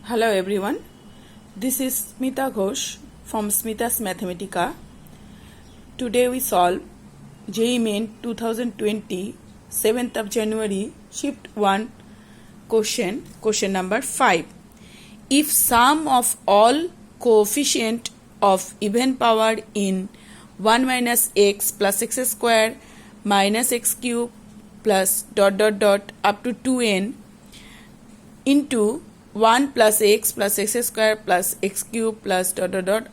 Hello everyone, this is Smita Ghosh from Smita's Mathematica. Today we solve JEE Main 2020 7th of January Shift 1 question number 5. If sum of all coefficient of even power in 1 minus x plus x square minus x cube plus dot dot dot up to 2n into 1 plus x square plus x cube plus dot dot dot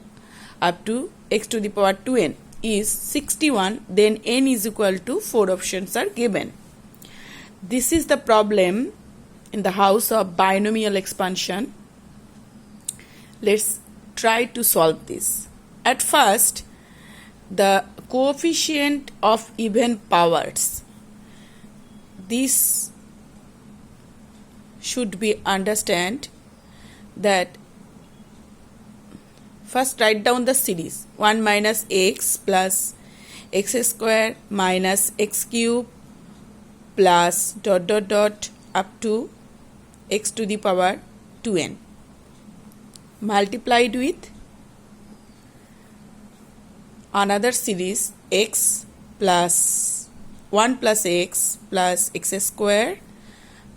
up to x to the power 2n is 61, then n is equal to 4 options are given. This is the problem in the house of binomial expansion. Let's try to solve this. At first, the coefficient of even powers. This should be understand that first write down the series 1 minus x plus x square minus x cube plus dot dot dot up to x to the power 2n multiplied with another series x plus 1 plus x square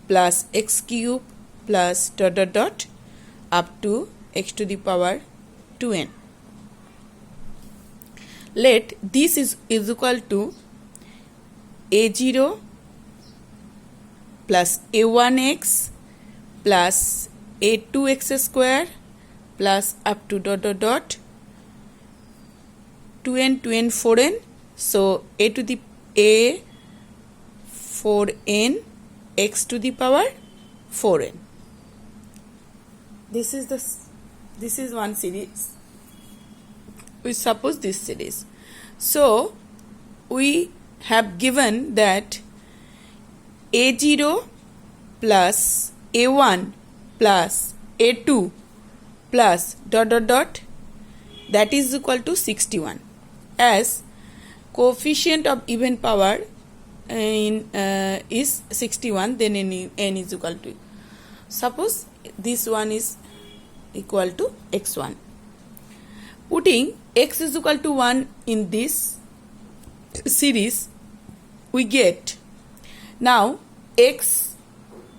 plus x cube plus dot dot dot up to x to the power 2n. Let this is equal to a0 plus a1x plus a2x square plus up to dot dot dot 2n 4n. So a to the a 4n x to the power 4n. This is one series. We suppose this series. So we have given that a0 plus a1 plus a2 plus dot dot dot that is equal to 61. As coefficient of even power is 61, then n is equal to, suppose this one is equal to x1. Putting x is equal to 1 in this series, we get now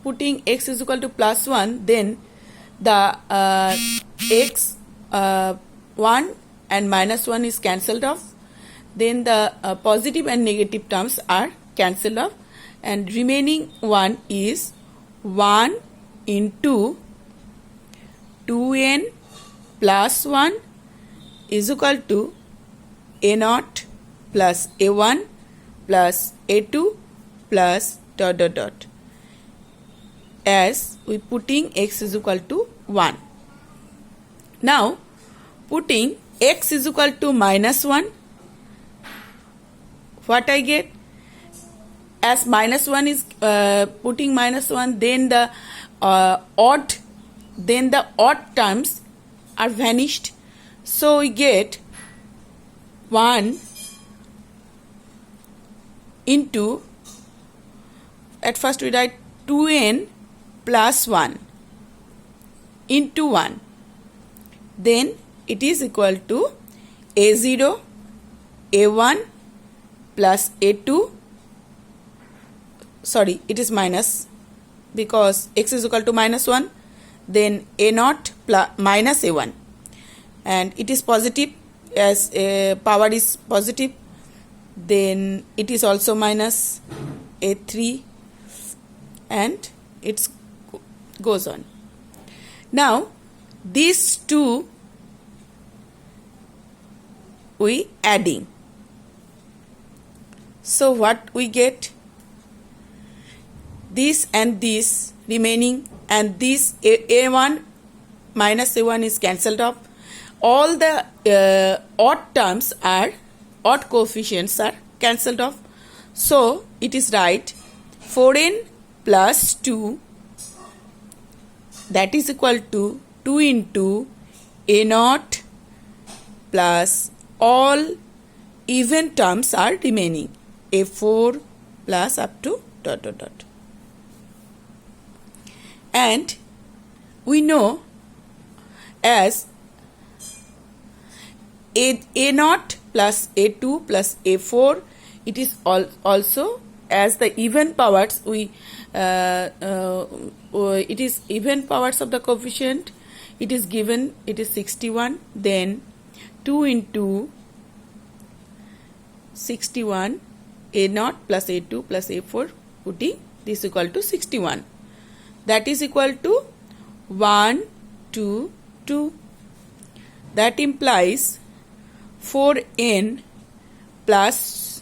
putting x is equal to plus 1, then the x 1 and minus 1 is cancelled off, then the positive and negative terms are cancelled off, and remaining one is 1 into 2n plus 1 is equal to a0 plus a1 plus a2 plus dot dot dot, as we putting x is equal to 1. Now putting x is equal to minus 1, what I get? As minus 1 is putting minus 1, then the odd terms are vanished. So we get 1 into, at first we write 2n plus 1 into 1. Then it is equal to a0, a1 plus a2. Sorry, it is minus because x is equal to minus 1, then a0 plus minus a1, and it is positive as power is positive, then it is also minus a3, and it goes on. Now these two we adding, so what we get? This and this remaining, and this a1 minus a1 is cancelled off. All the odd coefficients are cancelled off. So it is right 4n plus 2, that is equal to 2 into a0 plus all even terms are remaining, a4 plus up to dot dot dot. And we know as a naught plus a2 plus a4. It is also as the even powers. It is even powers of the coefficient. It is given, it is 61. Then 2 into 61, a0 plus a2 plus a4, putting this equal to 61. That is equal to 1, 2, 2. That implies 4n plus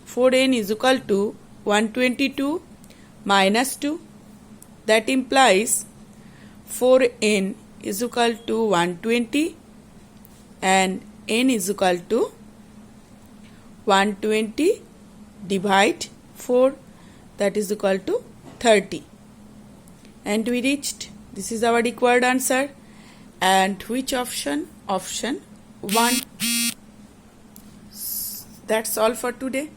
4n is equal to 122 minus 2. That implies 4n is equal to 120 and n is equal to 120 divide 4, that is equal to 30. And we reached, this is our required answer. And which option? Option 1. That's all for today.